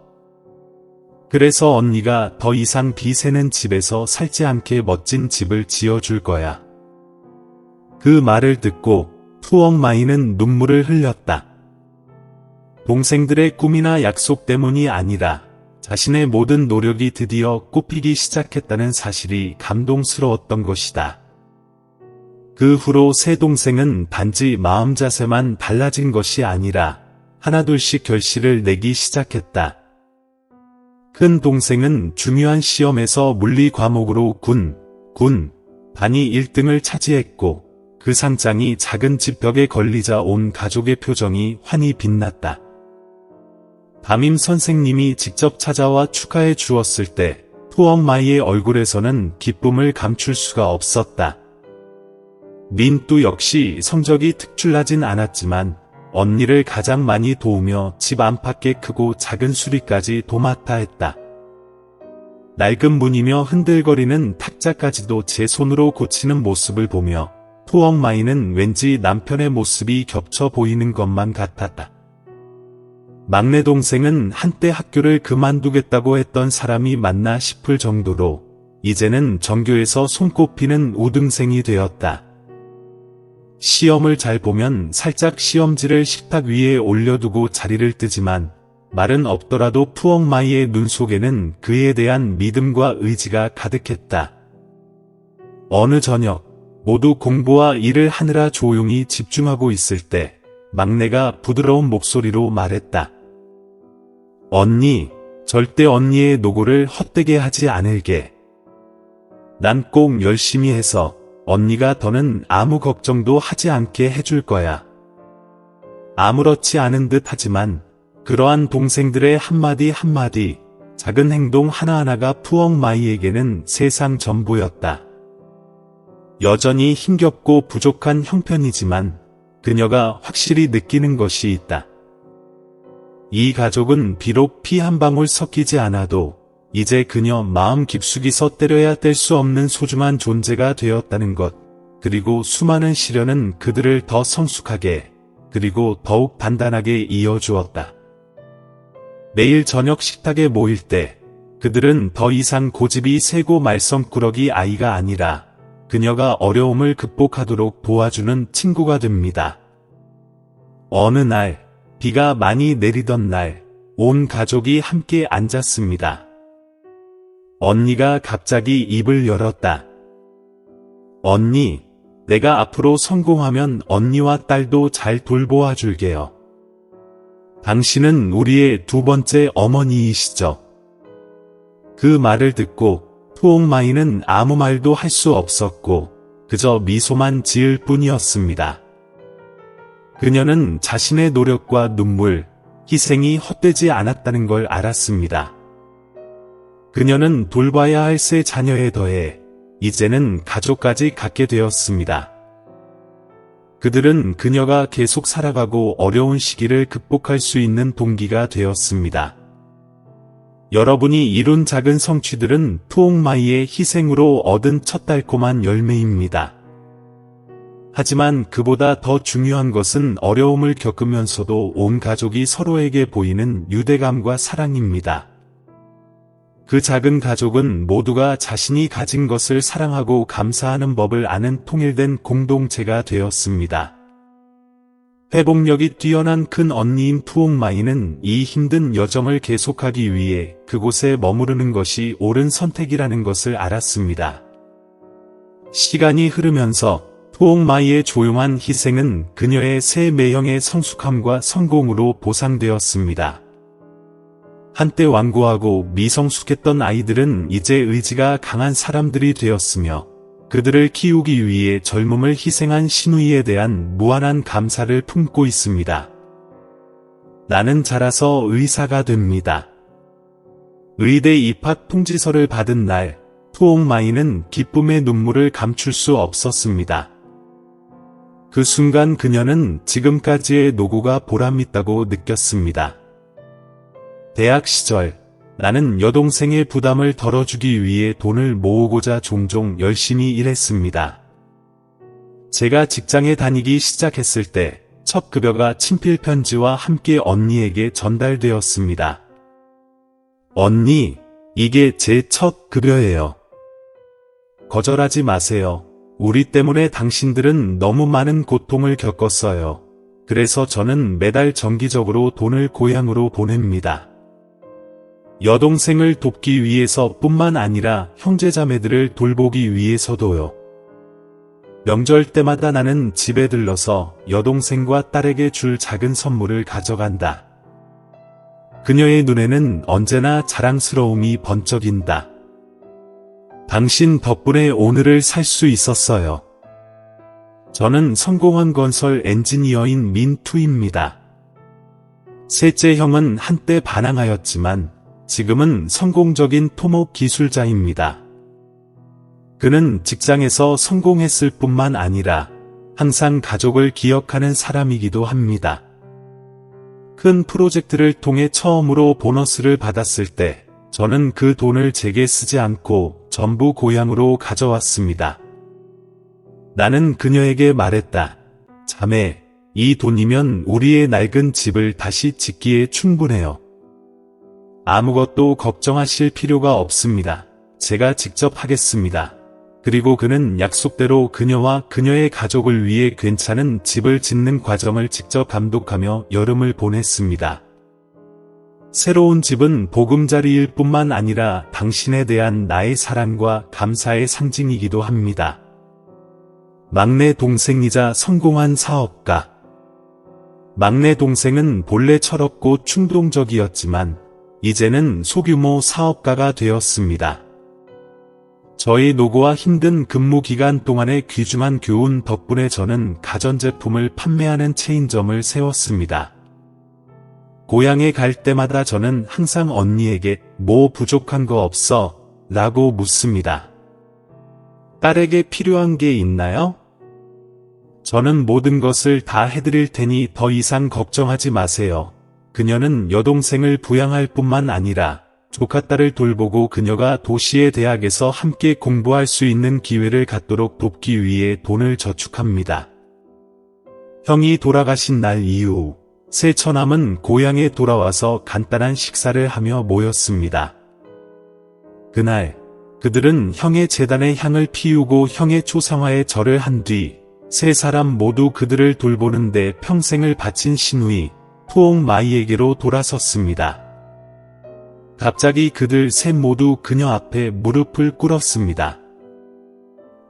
그래서 언니가 더 이상 비 새는 집에서 살지 않게 멋진 집을 지어줄 거야. 그 말을 듣고 푸엉마이는 눈물을 흘렸다. 동생들의 꿈이나 약속 때문이 아니라 자신의 모든 노력이 드디어 꽃피기 시작했다는 사실이 감동스러웠던 것이다. 그 후로 세 동생은 단지 마음 자세만 달라진 것이 아니라 하나둘씩 결실을 내기 시작했다. 큰 동생은 중요한 시험에서 물리 과목으로 단위 1등을 차지했고 그 상장이 작은 집 벽에 걸리자 온 가족의 표정이 환히 빛났다. 담임 선생님이 직접 찾아와 축하해 주었을 때 푸엉마이의 얼굴에서는 기쁨을 감출 수가 없었다. 민뚜 역시 성적이 특출나진 않았지만 언니를 가장 많이 도우며 집 안팎의 크고 작은 수리까지 도맡아 했다. 낡은 문이며 흔들거리는 탁자까지도 제 손으로 고치는 모습을 보며 푸엉마이는 왠지 남편의 모습이 겹쳐 보이는 것만 같았다. 막내 동생은 한때 학교를 그만두겠다고 했던 사람이 맞나 싶을 정도로 이제는 전교에서 손꼽히는 우등생이 되었다. 시험을 잘 보면 살짝 시험지를 식탁 위에 올려두고 자리를 뜨지만 말은 없더라도 푸엉마이의 눈 속에는 그에 대한 믿음과 의지가 가득했다. 어느 저녁 모두 공부와 일을 하느라 조용히 집중하고 있을 때 막내가 부드러운 목소리로 말했다. 언니, 절대 언니의 노고를 헛되게 하지 않을게. 난 꼭 열심히 해서 언니가 더는 아무 걱정도 하지 않게 해줄 거야. 아무렇지 않은 듯 하지만 그러한 동생들의 한마디 한마디, 작은 행동 하나하나가 푸엉마이에게는 세상 전부였다. 여전히 힘겹고 부족한 형편이지만 그녀가 확실히 느끼는 것이 있다. 이 가족은 비록 피 한 방울 섞이지 않아도 이제 그녀 마음 깊숙이서 때려야 뗄 수 없는 소중한 존재가 되었다는 것, 그리고 수많은 시련은 그들을 더 성숙하게, 그리고 더욱 단단하게 이어주었다. 매일 저녁 식탁에 모일 때 그들은 더 이상 고집이 세고 말썽꾸러기 아이가 아니라 그녀가 어려움을 극복하도록 도와주는 친구가 됩니다. 어느 날, 비가 많이 내리던 날, 온 가족이 함께 앉았습니다. 언니가 갑자기 입을 열었다. 언니, 내가 앞으로 성공하면 언니와 딸도 잘 돌보아 줄게요. 당신은 우리의 두 번째 어머니이시죠. 그 말을 듣고 투옥마이는 아무 말도 할 수 없었고 그저 미소만 지을 뿐이었습니다. 그녀는 자신의 노력과 눈물, 희생이 헛되지 않았다는 걸 알았습니다. 그녀는 돌봐야 할 세 자녀에 더해 이제는 가족까지 갖게 되었습니다. 그들은 그녀가 계속 살아가고 어려운 시기를 극복할 수 있는 동기가 되었습니다. 여러분이 이룬 작은 성취들은 투옥마이의 희생으로 얻은 첫 달콤한 열매입니다. 하지만 그보다 더 중요한 것은 어려움을 겪으면서도 온 가족이 서로에게 보이는 유대감과 사랑입니다. 그 작은 가족은 모두가 자신이 가진 것을 사랑하고 감사하는 법을 아는 통일된 공동체가 되었습니다. 회복력이 뛰어난 큰 언니인 투옥마이는 이 힘든 여정을 계속하기 위해 그곳에 머무르는 것이 옳은 선택이라는 것을 알았습니다. 시간이 흐르면서 투옥마이의 조용한 희생은 그녀의 세 매형의 성숙함과 성공으로 보상되었습니다. 한때 완고하고 미성숙했던 아이들은 이제 의지가 강한 사람들이 되었으며 그들을 키우기 위해 젊음을 희생한 시누이에 대한 무한한 감사를 품고 있습니다. 나는 자라서 의사가 됩니다. 의대 입학 통지서를 받은 날, 투옥마이는 기쁨의 눈물을 감출 수 없었습니다. 그 순간 그녀는 지금까지의 노고가 보람있다고 느꼈습니다. 대학 시절, 나는 여동생의 부담을 덜어주기 위해 돈을 모으고자 종종 열심히 일했습니다. 제가 직장에 다니기 시작했을 때 첫 급여가 친필 편지와 함께 언니에게 전달되었습니다. 언니, 이게 제 첫 급여예요. 거절하지 마세요. 우리 때문에 당신들은 너무 많은 고통을 겪었어요. 그래서 저는 매달 정기적으로 돈을 고향으로 보냅니다. 여동생을 돕기 위해서뿐만 아니라 형제자매들을 돌보기 위해서도요. 명절 때마다 나는 집에 들러서 여동생과 딸에게 줄 작은 선물을 가져간다. 그녀의 눈에는 언제나 자랑스러움이 번쩍인다. 당신 덕분에 오늘을 살 수 있었어요. 저는 성공한 건설 엔지니어인 민투입니다. 셋째 형은 한때 반항하였지만 지금은 성공적인 토목 기술자입니다. 그는 직장에서 성공했을 뿐만 아니라 항상 가족을 기억하는 사람이기도 합니다. 큰 프로젝트를 통해 처음으로 보너스를 받았을 때 저는 그 돈을 제게 쓰지 않고 전부 고향으로 가져왔습니다. 나는 그녀에게 말했다. 자매, 이 돈이면 우리의 낡은 집을 다시 짓기에 충분해요. 아무것도 걱정하실 필요가 없습니다. 제가 직접 하겠습니다. 그리고 그는 약속대로 그녀와 그녀의 가족을 위해 괜찮은 집을 짓는 과정을 직접 감독하며 여름을 보냈습니다. 새로운 집은 보금자리일 뿐만 아니라 당신에 대한 나의 사랑과 감사의 상징이기도 합니다. 막내 동생이자 성공한 사업가. 막내 동생은 본래 철없고 충동적이었지만 이제는 소규모 사업가가 되었습니다. 저희 노고와 힘든 근무 기간 동안의 귀중한 교훈 덕분에 저는 가전제품을 판매하는 체인점을 세웠습니다. 고향에 갈 때마다 저는 항상 언니에게 뭐 부족한 거 없어? 라고 묻습니다. 딸에게 필요한 게 있나요? 저는 모든 것을 다 해드릴 테니 더 이상 걱정하지 마세요. 그녀는 여동생을 부양할 뿐만 아니라 조카딸을 돌보고 그녀가 도시의 대학에서 함께 공부할 수 있는 기회를 갖도록 돕기 위해 돈을 저축합니다. 형이 돌아가신 날 이후 세 처남은 고향에 돌아와서 간단한 식사를 하며 모였습니다. 그날 그들은 형의 제단에 향을 피우고 형의 초상화에 절을 한 뒤 세 사람 모두 그들을 돌보는데 평생을 바친 시누이 투옥마이에게로 돌아섰습니다. 갑자기 그들 셋 모두 그녀 앞에 무릎을 꿇었습니다.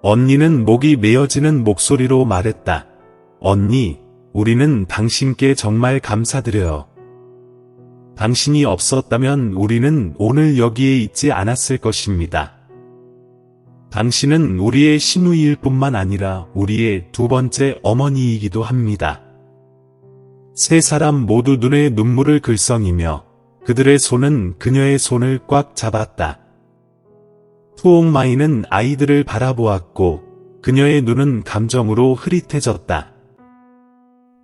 언니는 목이 메어지는 목소리로 말했다. 언니, 우리는 당신께 정말 감사드려요. 당신이 없었다면 우리는 오늘 여기에 있지 않았을 것입니다. 당신은 우리의 시누이일 뿐만 아니라 우리의 두 번째 어머니이기도 합니다. 세 사람 모두 눈에 눈물을 글썽이며 그들의 손은 그녀의 손을 꽉 잡았다. 투옥마이는 아이들을 바라보았고 그녀의 눈은 감정으로 흐릿해졌다.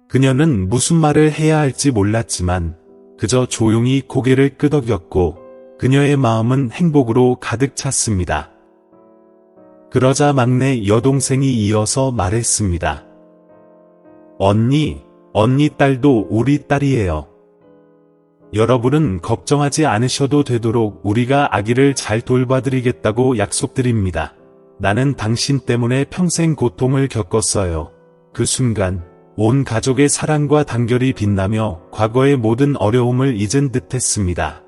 그녀는 무슨 말을 해야 할지 몰랐지만 그저 조용히 고개를 끄덕였고 그녀의 마음은 행복으로 가득 찼습니다. 그러자 막내 여동생이 이어서 말했습니다. 언니 딸도 우리 딸이에요. 여러분은 걱정하지 않으셔도 되도록 우리가 아기를 잘 돌봐드리겠다고 약속드립니다. 나는 당신 때문에 평생 고통을 겪었어요. 그 순간 온 가족의 사랑과 단결이 빛나며 과거의 모든 어려움을 잊은 듯했습니다.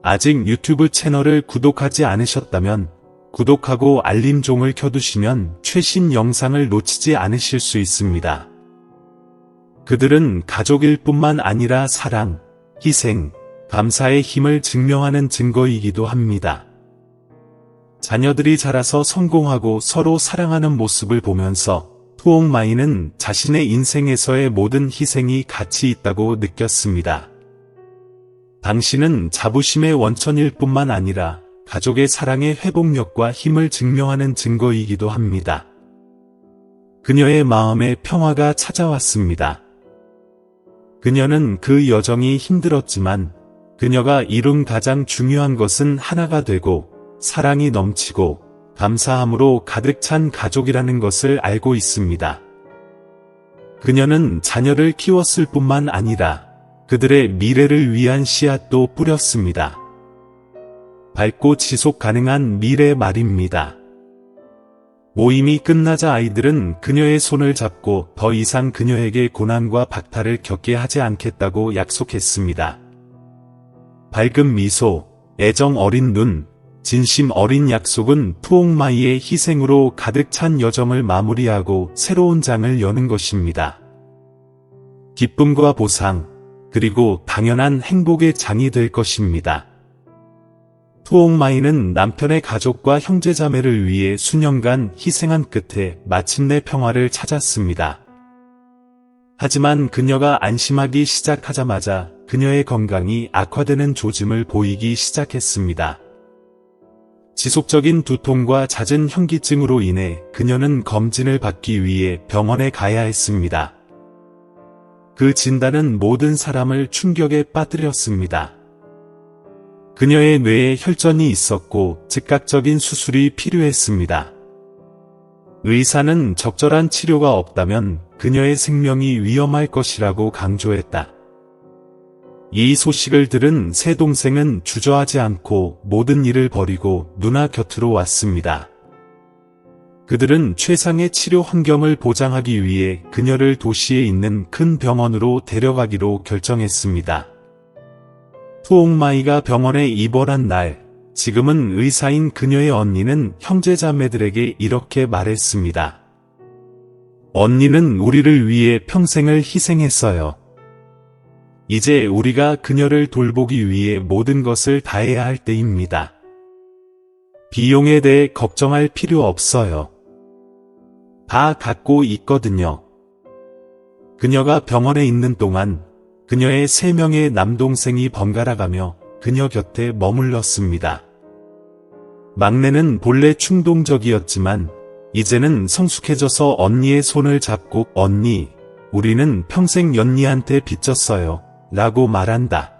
아직 유튜브 채널을 구독하지 않으셨다면 구독하고 알림종을 켜두시면 최신 영상을 놓치지 않으실 수 있습니다. 그들은 가족일 뿐만 아니라 사랑, 희생, 감사의 힘을 증명하는 증거이기도 합니다. 자녀들이 자라서 성공하고 서로 사랑하는 모습을 보면서 투옥마이는 자신의 인생에서의 모든 희생이 가치 있다고 느꼈습니다. 당신은 자부심의 원천일 뿐만 아니라 가족의 사랑의 회복력과 힘을 증명하는 증거이기도 합니다. 그녀의 마음에 평화가 찾아왔습니다. 그녀는 그 여정이 힘들었지만 그녀가 이룬 가장 중요한 것은 하나가 되고 사랑이 넘치고 감사함으로 가득 찬 가족이라는 것을 알고 있습니다. 그녀는 자녀를 키웠을 뿐만 아니라 그들의 미래를 위한 씨앗도 뿌렸습니다. 밝고 지속 가능한 미래 말입니다. 모임이 끝나자 아이들은 그녀의 손을 잡고 더 이상 그녀에게 고난과 박탈을 겪게 하지 않겠다고 약속했습니다. 밝은 미소, 애정 어린 눈, 진심 어린 약속은 투옥마이의 희생으로 가득 찬 여정을 마무리하고 새로운 장을 여는 것입니다. 기쁨과 보상, 그리고 당연한 행복의 장이 될 것입니다. 투옥마이는 남편의 가족과 형제자매를 위해 수년간 희생한 끝에 마침내 평화를 찾았습니다. 하지만 그녀가 안심하기 시작하자마자 그녀의 건강이 악화되는 조짐을 보이기 시작했습니다. 지속적인 두통과 잦은 현기증으로 인해 그녀는 검진을 받기 위해 병원에 가야 했습니다. 그 진단은 모든 사람을 충격에 빠뜨렸습니다. 그녀의 뇌에 혈전이 있었고 즉각적인 수술이 필요했습니다. 의사는 적절한 치료가 없다면 그녀의 생명이 위험할 것이라고 강조했다. 이 소식을 들은 새 동생은 주저하지 않고 모든 일을 버리고 누나 곁으로 왔습니다. 그들은 최상의 치료 환경을 보장하기 위해 그녀를 도시에 있는 큰 병원으로 데려가기로 결정했습니다. 투옥마이가 병원에 입원한 날, 지금은 의사인 그녀의 언니는 형제자매들에게 이렇게 말했습니다. 언니는 우리를 위해 평생을 희생했어요. 이제 우리가 그녀를 돌보기 위해 모든 것을 다해야 할 때입니다. 비용에 대해 걱정할 필요 없어요. 다 갖고 있거든요. 그녀가 병원에 있는 동안 그녀의 3명의 남동생이 번갈아가며 그녀 곁에 머물렀습니다. 막내는 본래 충동적이었지만 이제는 성숙해져서 언니의 손을 잡고 언니, 우리는 평생 연니한테 빚졌어요. 라고 말한다.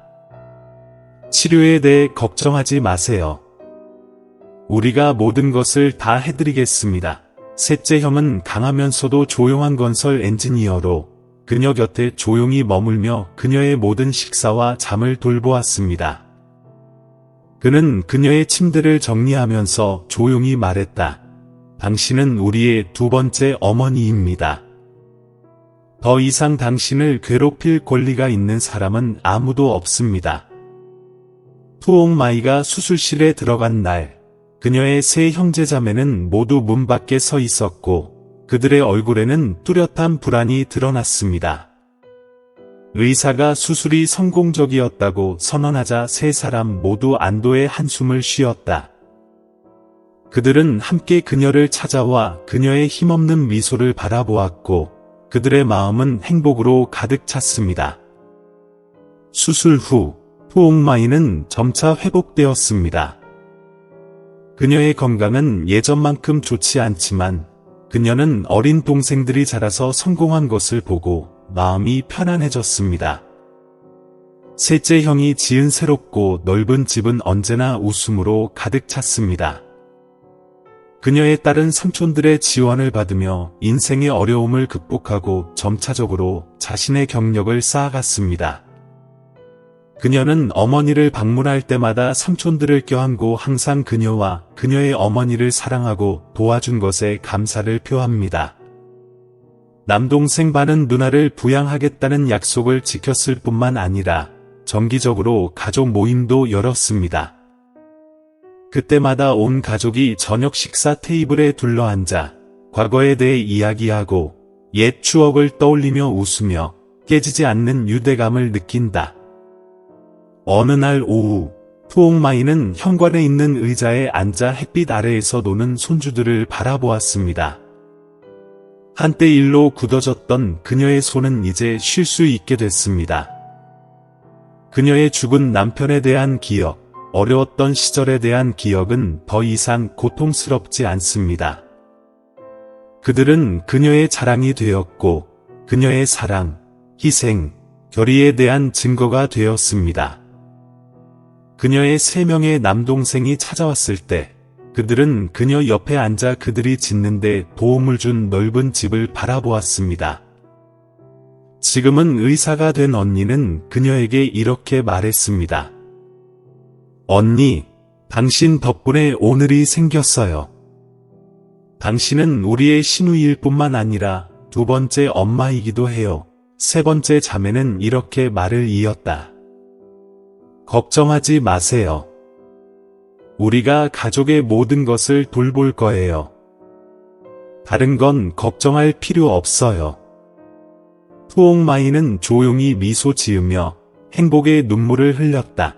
치료에 대해 걱정하지 마세요. 우리가 모든 것을 다 해드리겠습니다. 셋째 형은 강하면서도 조용한 건설 엔지니어로 그녀 곁에 조용히 머물며 그녀의 모든 식사와 잠을 돌보았습니다. 그는 그녀의 침대를 정리하면서 조용히 말했다. 당신은 우리의 두 번째 어머니입니다. 더 이상 당신을 괴롭힐 권리가 있는 사람은 아무도 없습니다. 푸옹마이가 수술실에 들어간 날, 그녀의 세 형제자매는 모두 문 밖에 서 있었고 그들의 얼굴에는 뚜렷한 불안이 드러났습니다. 의사가 수술이 성공적이었다고 선언하자 세 사람 모두 안도의 한숨을 쉬었다. 그들은 함께 그녀를 찾아와 그녀의 힘없는 미소를 바라보았고 그들의 마음은 행복으로 가득 찼습니다. 수술 후 푸옹마이는 점차 회복되었습니다. 그녀의 건강은 예전만큼 좋지 않지만 그녀는 어린 동생들이 자라서 성공한 것을 보고 마음이 편안해졌습니다. 셋째 형이 지은 새롭고 넓은 집은 언제나 웃음으로 가득 찼습니다. 그녀의 딸은 삼촌들의 지원을 받으며 인생의 어려움을 극복하고 점차적으로 자신의 경력을 쌓아갔습니다. 그녀는 어머니를 방문할 때마다 삼촌들을 껴안고 항상 그녀와 그녀의 어머니를 사랑하고 도와준 것에 감사를 표합니다. 남동생 반은 누나를 부양하겠다는 약속을 지켰을 뿐만 아니라 정기적으로 가족 모임도 열었습니다. 그때마다 온 가족이 저녁 식사 테이블에 둘러앉아 과거에 대해 이야기하고 옛 추억을 떠올리며 웃으며 깨지지 않는 유대감을 느낀다. 어느 날 오후, 푸옹마이는 현관에 있는 의자에 앉아 햇빛 아래에서 노는 손주들을 바라보았습니다. 한때 일로 굳어졌던 그녀의 손은 이제 쉴 수 있게 됐습니다. 그녀의 죽은 남편에 대한 기억, 어려웠던 시절에 대한 기억은 더 이상 고통스럽지 않습니다. 그들은 그녀의 자랑이 되었고 그녀의 사랑, 희생, 결의에 대한 증거가 되었습니다. 그녀의 3명의 남동생이 찾아왔을 때 그들은 그녀 옆에 앉아 그들이 짓는데 도움을 준 넓은 집을 바라보았습니다. 지금은 의사가 된 언니는 그녀에게 이렇게 말했습니다. 언니, 당신 덕분에 오늘이 생겼어요. 당신은 우리의 시누이일 뿐만 아니라 두 번째 엄마이기도 해요. 세 번째 자매는 이렇게 말을 이었다. 걱정하지 마세요. 우리가 가족의 모든 것을 돌볼 거예요. 다른 건 걱정할 필요 없어요. 푸옹마이는 조용히 미소 지으며 행복의 눈물을 흘렸다.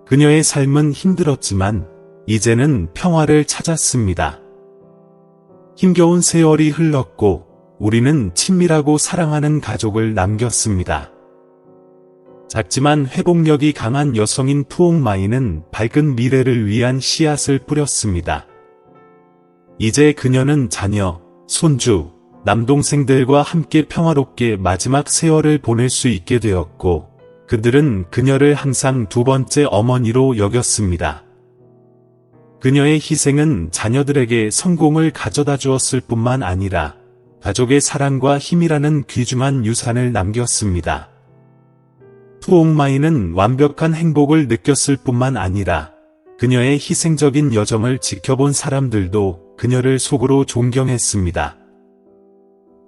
그녀의 삶은 힘들었지만 이제는 평화를 찾았습니다. 힘겨운 세월이 흘렀고 우리는 친밀하고 사랑하는 가족을 남겼습니다. 작지만 회복력이 강한 여성인 푸옹마이는 밝은 미래를 위한 씨앗을 뿌렸습니다. 이제 그녀는 자녀, 손주, 남동생들과 함께 평화롭게 마지막 세월을 보낼 수 있게 되었고 그들은 그녀를 항상 두 번째 어머니로 여겼습니다. 그녀의 희생은 자녀들에게 성공을 가져다 주었을 뿐만 아니라 가족의 사랑과 힘이라는 귀중한 유산을 남겼습니다. 푸옹마이는 완벽한 행복을 느꼈을 뿐만 아니라 그녀의 희생적인 여정을 지켜본 사람들도 그녀를 속으로 존경했습니다.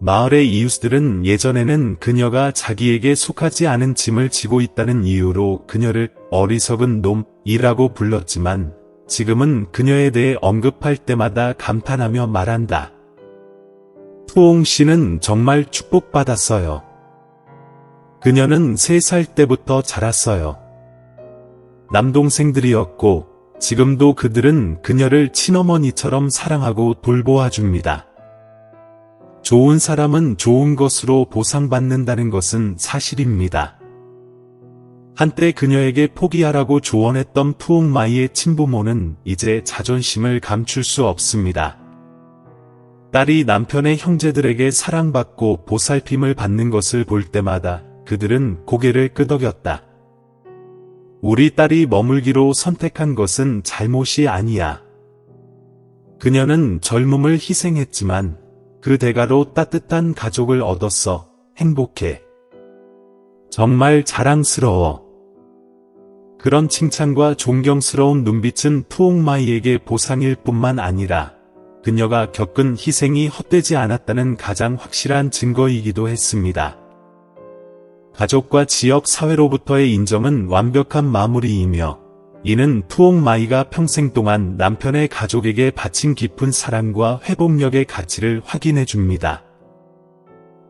마을의 이웃들은 예전에는 그녀가 자기에게 속하지 않은 짐을 지고 있다는 이유로 그녀를 어리석은 놈이라고 불렀지만 지금은 그녀에 대해 언급할 때마다 감탄하며 말한다. 푸옹 씨는 정말 축복받았어요. 그녀는 3살 때부터 자랐어요. 남동생들이었고 지금도 그들은 그녀를 친어머니처럼 사랑하고 돌보아줍니다. 좋은 사람은 좋은 것으로 보상받는다는 것은 사실입니다. 한때 그녀에게 포기하라고 조언했던 푸옹마이의 친부모는 이제 자존심을 감출 수 없습니다. 딸이 남편의 형제들에게 사랑받고 보살핌을 받는 것을 볼 때마다 그들은 고개를 끄덕였다. 우리 딸이 머물기로 선택한 것은 잘못이 아니야. 그녀는 젊음을 희생했지만 그 대가로 따뜻한 가족을 얻었어. 행복해. 정말 자랑스러워. 그런 칭찬과 존경스러운 눈빛은 푸옹마이에게 보상일 뿐만 아니라 그녀가 겪은 희생이 헛되지 않았다는 가장 확실한 증거이기도 했습니다. 가족과 지역 사회로부터의 인정은 완벽한 마무리이며, 이는 푸옹마이가 평생 동안 남편의 가족에게 바친 깊은 사랑과 회복력의 가치를 확인해 줍니다.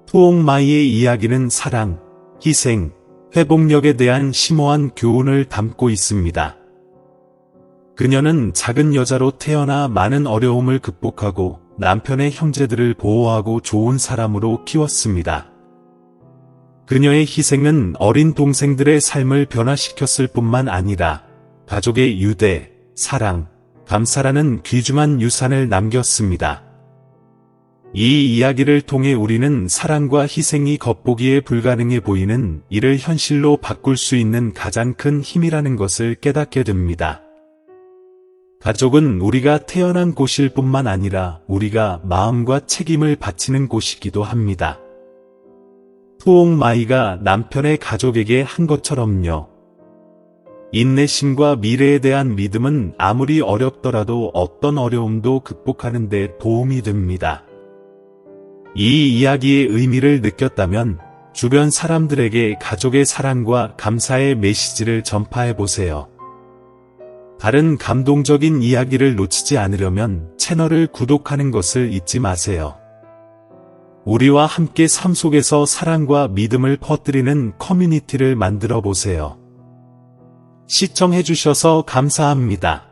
푸옹마이의 이야기는 사랑, 희생, 회복력에 대한 심오한 교훈을 담고 있습니다. 그녀는 작은 여자로 태어나 많은 어려움을 극복하고 남편의 형제들을 보호하고 좋은 사람으로 키웠습니다. 그녀의 희생은 어린 동생들의 삶을 변화시켰을 뿐만 아니라 가족의 유대, 사랑, 감사라는 귀중한 유산을 남겼습니다. 이 이야기를 통해 우리는 사랑과 희생이 겉보기에 불가능해 보이는 일을 현실로 바꿀 수 있는 가장 큰 힘이라는 것을 깨닫게 됩니다. 가족은 우리가 태어난 곳일 뿐만 아니라 우리가 마음과 책임을 바치는 곳이기도 합니다. 푸옹마이가 남편의 가족에게 한 것처럼요. 인내심과 미래에 대한 믿음은 아무리 어렵더라도 어떤 어려움도 극복하는 데 도움이 됩니다. 이 이야기의 의미를 느꼈다면 주변 사람들에게 가족의 사랑과 감사의 메시지를 전파해 보세요. 다른 감동적인 이야기를 놓치지 않으려면 채널을 구독하는 것을 잊지 마세요. 우리와 함께 삶 속에서 사랑과 믿음을 퍼뜨리는 커뮤니티를 만들어 보세요. 시청해 주셔서 감사합니다.